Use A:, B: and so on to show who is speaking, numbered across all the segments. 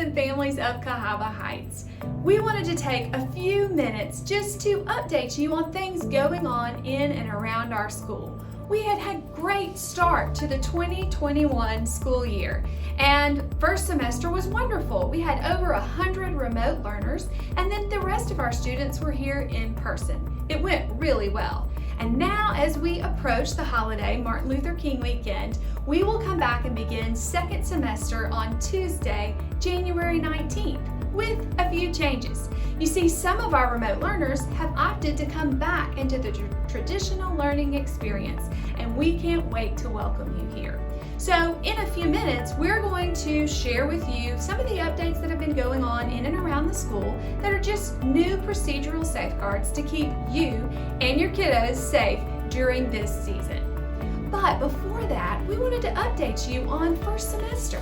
A: and families of Cahaba Heights. We wanted to take a few minutes just to update you on things going on in and around our school. We had a great start to the 2021 school year, and first semester was wonderful. We had over 100 remote learners, and then the rest of our students were here in person. It went really well. And now, as we approach the holiday, Martin Luther King weekend, we will come back and begin second semester on Tuesday, January 19th, with a few changes. You see, some of our remote learners have opted to come back into the traditional learning experience, and we can't wait to welcome you here. So in a few minutes, we're going to share with you some of the updates that have been going on in and around the school that are just new procedural safeguards to keep you and your kiddos safe during this season. But before that, we wanted to update you on first semester.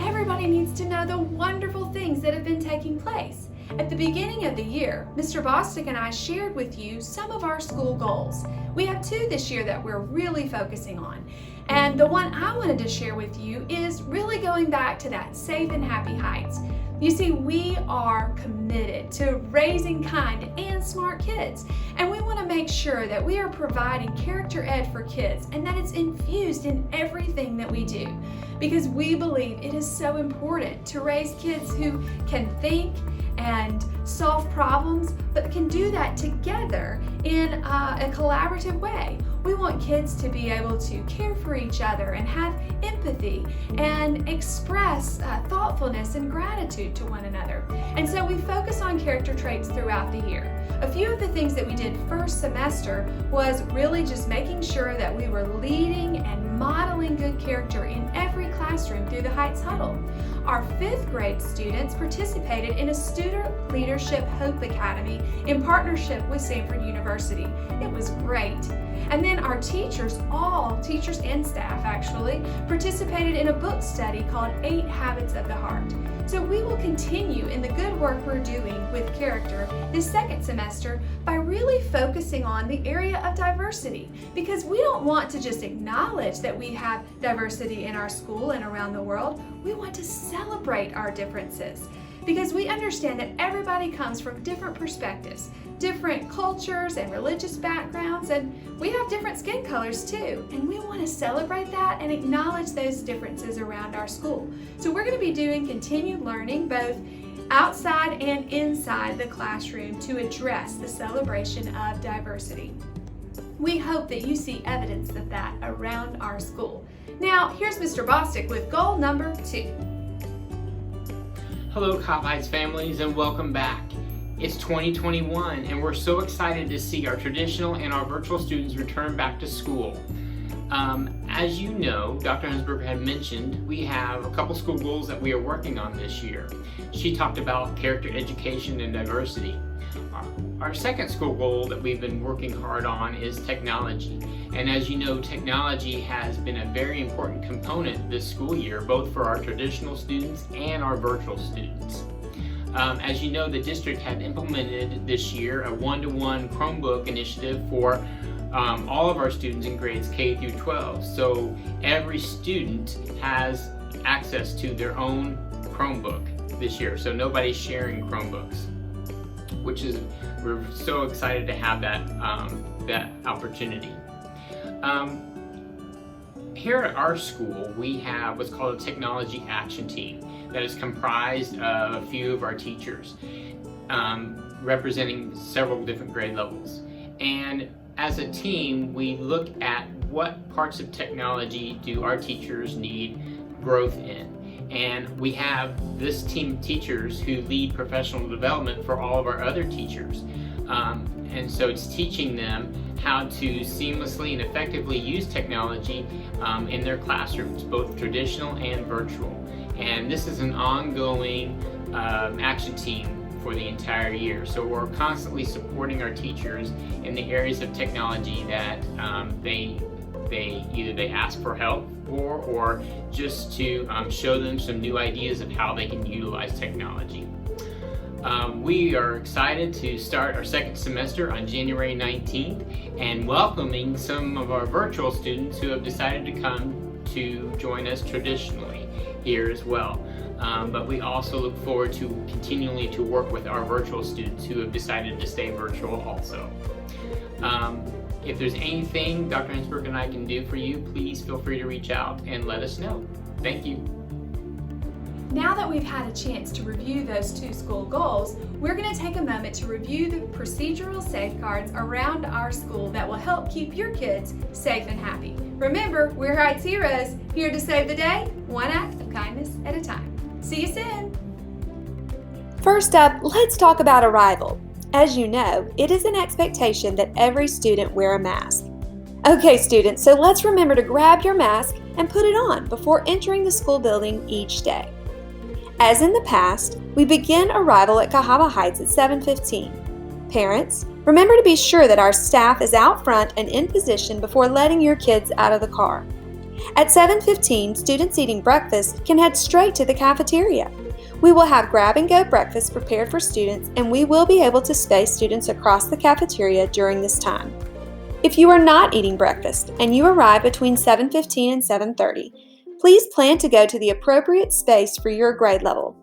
A: Everybody needs to know the wonderful things that have been taking place. At the beginning of the year, Mr. Bostic and I shared with you some of our school goals. We have two this year that we're really focusing on. And the one I wanted to share with you is really going back to that safe and happy heights. You see, we are committed to raising kind and smart kids, and we want to make sure that we are providing character ed for kids and that it's infused in everything that we do, because we believe it is so important to raise kids who can think and solve problems, but can do that together in a collaborative way. We want kids to be able to care for each other and have empathy and express thoughtfulness and gratitude to one another. And so we focus on character traits throughout the year. A few of the things that we did first semester was really just making sure that we were leading and modeling good character in every classroom through the Heights Huddle. Our 5th grade students participated in a Student Leadership Hope Academy in partnership with Samford University. It was great. And then our teachers, all teachers and staff actually, participated in a book study called 8 Habits of the Heart. So we will continue in the good work we're doing with character this second semester by really focusing on the area of diversity, because we don't want to just acknowledge that we have diversity in our school and around the world. We want to celebrate our differences, because we understand that everybody comes from different perspectives, different cultures and religious backgrounds, and we have different skin colors too, and we want to celebrate that and acknowledge those differences around our school. So we're going to be doing continued learning both outside and inside the classroom to address the celebration of diversity. We hope that you see evidence of that around our school. Now, here's Mr. Bostic with goal number 2.
B: Hello, Cahaba Heights families, and welcome back. It's 2021, and we're so excited to see our traditional and our virtual students return back to school. As you know, Dr. Hunsberger had mentioned, we have a couple school goals that we are working on this year. She talked about character education and diversity. Our second school goal that we've been working hard on is technology. And as you know, technology has been a very important component this school year, both for our traditional students and our virtual students. As you know, the district had implemented this year a one-to-one Chromebook initiative for all of our students in grades K through 12. So every student has access to their own Chromebook this year. So nobody's sharing Chromebooks, which is, we're so excited to have that, that opportunity. Here at our school, we have what's called a technology action team that is comprised of a few of our teachers, representing several different grade levels. And as a team, we look at what parts of technology do our teachers need growth in. And we have this team of teachers who lead professional development for all of our other teachers. And so it's teaching them how to seamlessly and effectively use technology in their classrooms, both traditional and virtual. And this is an ongoing action team for the entire year. So we're constantly supporting our teachers in the areas of technology that they either ask for help or just to show them some new ideas of how they can utilize technology. We are excited to start our second semester on January 19th and welcoming some of our virtual students who have decided to come to join us traditionally here as well. but we also look forward to continually to work with our virtual students who have decided to stay virtual also. If there's anything Dr. Hinsberg and I can do for you, please feel free to reach out and let us know. Thank you.
A: Now that we've had a chance to review those 2 school goals, we're going to take a moment to review the procedural safeguards around our school that will help keep your kids safe and happy. Remember, we're Heights Heroes, here to save the day, one act of kindness at a time. See you soon!
C: First up, let's talk about arrival. As you know, it is an expectation that every student wear a mask. Okay, students, so let's remember to grab your mask and put it on before entering the school building each day. As in the past, we begin arrival at Cahaba Heights at 7:15. Parents, remember to be sure that our staff is out front and in position before letting your kids out of the car. At 7:15, students eating breakfast can head straight to the cafeteria. We will have grab-and-go breakfast prepared for students, and we will be able to space students across the cafeteria during this time. If you are not eating breakfast and you arrive between 7:15 and 7:30, please plan to go to the appropriate space for your grade level.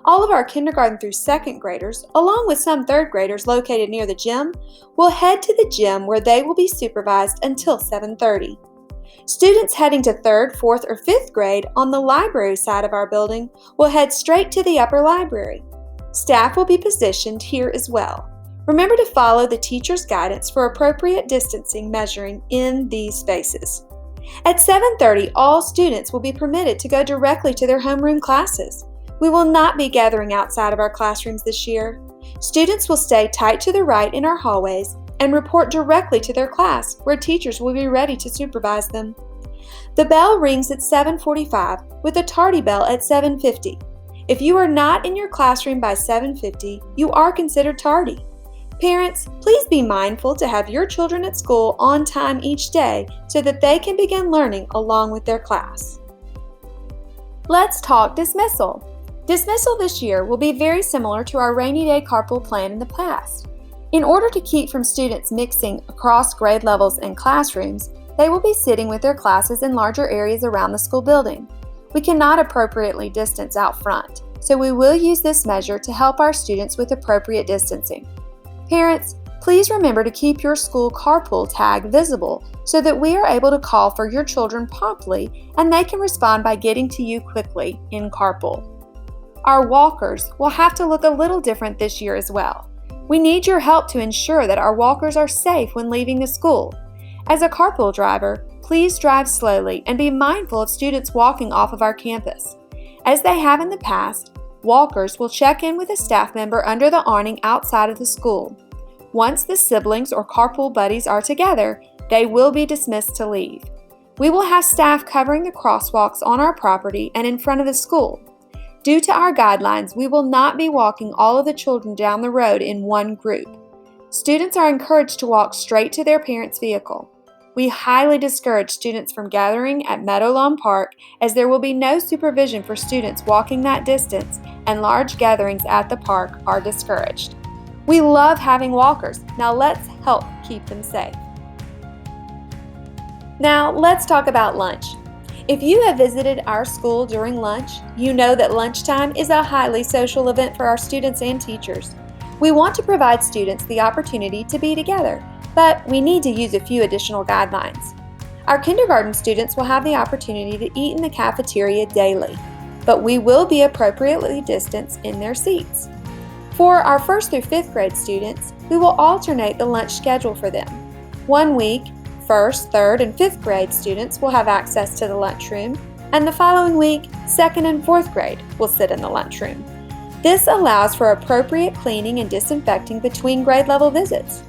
C: All of our kindergarten through 2nd graders, along with some 3rd graders located near the gym, will head to the gym where they will be supervised until 7:30. Students heading to 3rd, 4th, or 5th grade on the library side of our building will head straight to the upper library. Staff will be positioned here as well. Remember to follow the teacher's guidance for appropriate distancing measuring in these spaces. At 7:30, all students will be permitted to go directly to their homeroom classes. We will not be gathering outside of our classrooms this year. Students will stay tight to the right in our hallways and report directly to their class, where teachers will be ready to supervise them. The bell rings at 7:45 with a tardy bell at 7:50. If you are not in your classroom by 7:50, you are considered tardy. Parents, please be mindful to have your children at school on time each day so that they can begin learning along with their class. Let's talk dismissal. Dismissal this year will be very similar to our rainy day carpool plan in the past. In order to keep from students mixing across grade levels and classrooms, they will be sitting with their classes in larger areas around the school building. We cannot appropriately distance out front, so we will use this measure to help our students with appropriate distancing. Parents, please remember to keep your school carpool tag visible so that we are able to call for your children promptly and they can respond by getting to you quickly in carpool. Our walkers will have to look a little different this year as well. We need your help to ensure that our walkers are safe when leaving the school. As a carpool driver, please drive slowly and be mindful of students walking off of our campus. As they have in the past, walkers will check in with a staff member under the awning outside of the school. Once the siblings or carpool buddies are together, they will be dismissed to leave. We will have staff covering the crosswalks on our property and in front of the school. Due to our guidelines, we will not be walking all of the children down the road in one group. Students are encouraged to walk straight to their parents' vehicle. We highly discourage students from gathering at Meadowlawn Park as there will be no supervision for students walking that distance and large gatherings at the park are discouraged. We love having walkers. Now let's help keep them safe. Now let's talk about lunch. If you have visited our school during lunch, you know that lunchtime is a highly social event for our students and teachers. We want to provide students the opportunity to be together, but we need to use a few additional guidelines. Our kindergarten students will have the opportunity to eat in the cafeteria daily, but we will be appropriately distanced in their seats. For our 1st through 5th grade students, we will alternate the lunch schedule for them. One week, 1st, 3rd, and 5th grade students will have access to the lunchroom, and the following week, 2nd and 4th grade will sit in the lunchroom. This allows for appropriate cleaning and disinfecting between grade level visits.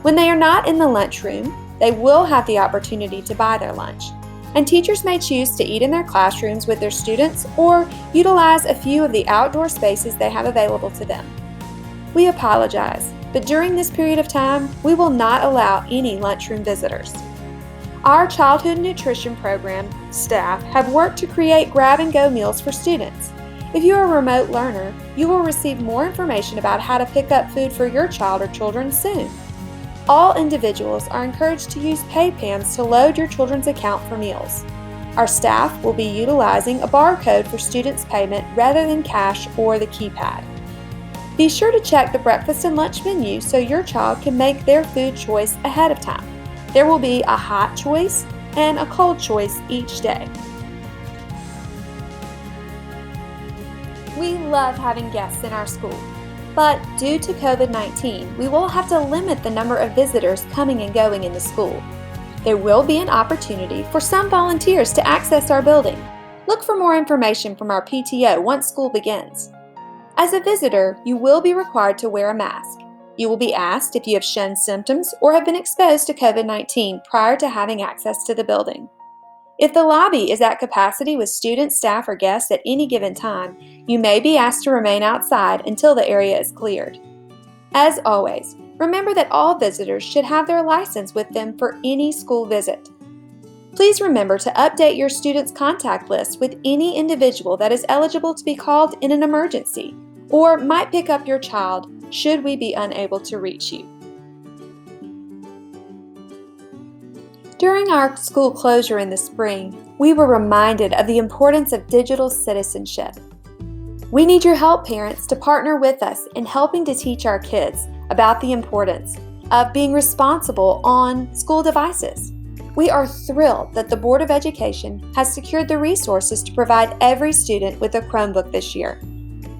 C: When they are not in the lunchroom, they will have the opportunity to buy their lunch, and teachers may choose to eat in their classrooms with their students or utilize a few of the outdoor spaces they have available to them. We apologize, but during this period of time, we will not allow any lunchroom visitors. Our childhood nutrition program staff have worked to create grab-and-go meals for students. If you are a remote learner, you will receive more information about how to pick up food for your child or children soon. All individuals are encouraged to use PayPams to load your children's account for meals. Our staff will be utilizing a barcode for students' payment rather than cash or the keypad. Be sure to check the breakfast and lunch menu so your child can make their food choice ahead of time. There will be a hot choice and a cold choice each day. We love having guests in our school, but due to COVID-19, we will have to limit the number of visitors coming and going in the school. There will be an opportunity for some volunteers to access our building. Look for more information from our PTO once school begins. As a visitor, you will be required to wear a mask. You will be asked if you have shown symptoms or have been exposed to COVID-19 prior to having access to the building. If the lobby is at capacity with students, staff, or guests at any given time, you may be asked to remain outside until the area is cleared. As always, remember that all visitors should have their license with them for any school visit. Please remember to update your students' contact list with any individual that is eligible to be called in an emergency or might pick up your child should we be unable to reach you. During our school closure in the spring, we were reminded of the importance of digital citizenship. We need your help, parents, to partner with us in helping to teach our kids about the importance of being responsible on school devices. We are thrilled that the Board of Education has secured the resources to provide every student with a Chromebook this year.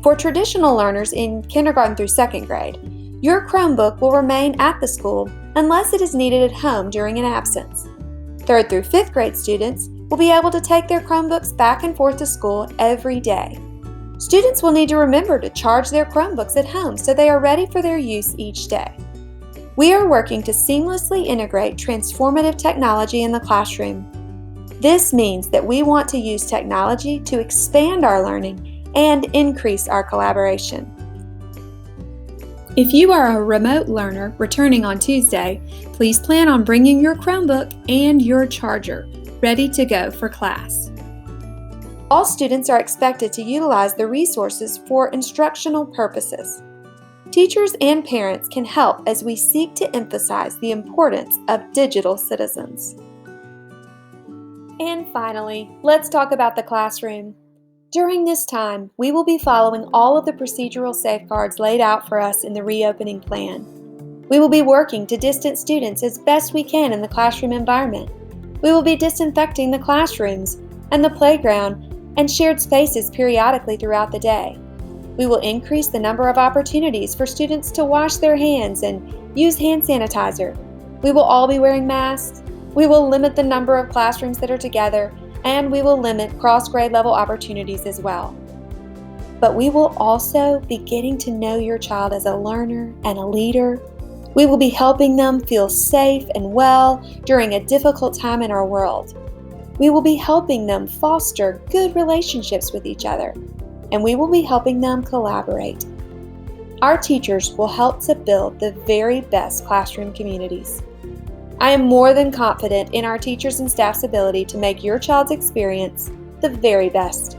C: For traditional learners in kindergarten through second grade, your Chromebook will remain at the school unless it is needed at home during an absence. Third through fifth grade students will be able to take their Chromebooks back and forth to school every day. Students will need to remember to charge their Chromebooks at home so they are ready for their use each day. We are working to seamlessly integrate transformative technology in the classroom. This means that we want to use technology to expand our learning and increase our collaboration. If you are a remote learner returning on Tuesday, please plan on bringing your Chromebook and your charger ready to go for class. All students are expected to utilize the resources for instructional purposes. Teachers and parents can help as we seek to emphasize the importance of digital citizens. And finally, let's talk about the classroom. During this time, we will be following all of the procedural safeguards laid out for us in the reopening plan. We will be working to distance students as best we can in the classroom environment. We will be disinfecting the classrooms and the playground and shared spaces periodically throughout the day. We will increase the number of opportunities for students to wash their hands and use hand sanitizer. We will all be wearing masks. We will limit the number of classrooms that are together, and we will limit cross-grade level opportunities as well. But we will also be getting to know your child as a learner and a leader. We will be helping them feel safe and well during a difficult time in our world. We will be helping them foster good relationships with each other, and we will be helping them collaborate. Our teachers will help to build the very best classroom communities. I am more than confident in our teachers and staff's ability to make your child's experience the very best.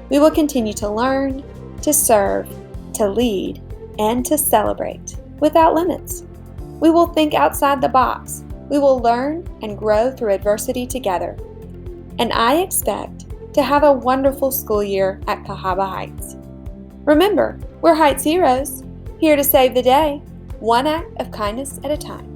C: We will continue to learn, to serve, to lead, and to celebrate without limits. We will think outside the box. We will learn and grow through adversity together. And I expect to have a wonderful school year at Cahaba Heights. Remember, we're Heights heroes, here to save the day, one act of kindness at a time.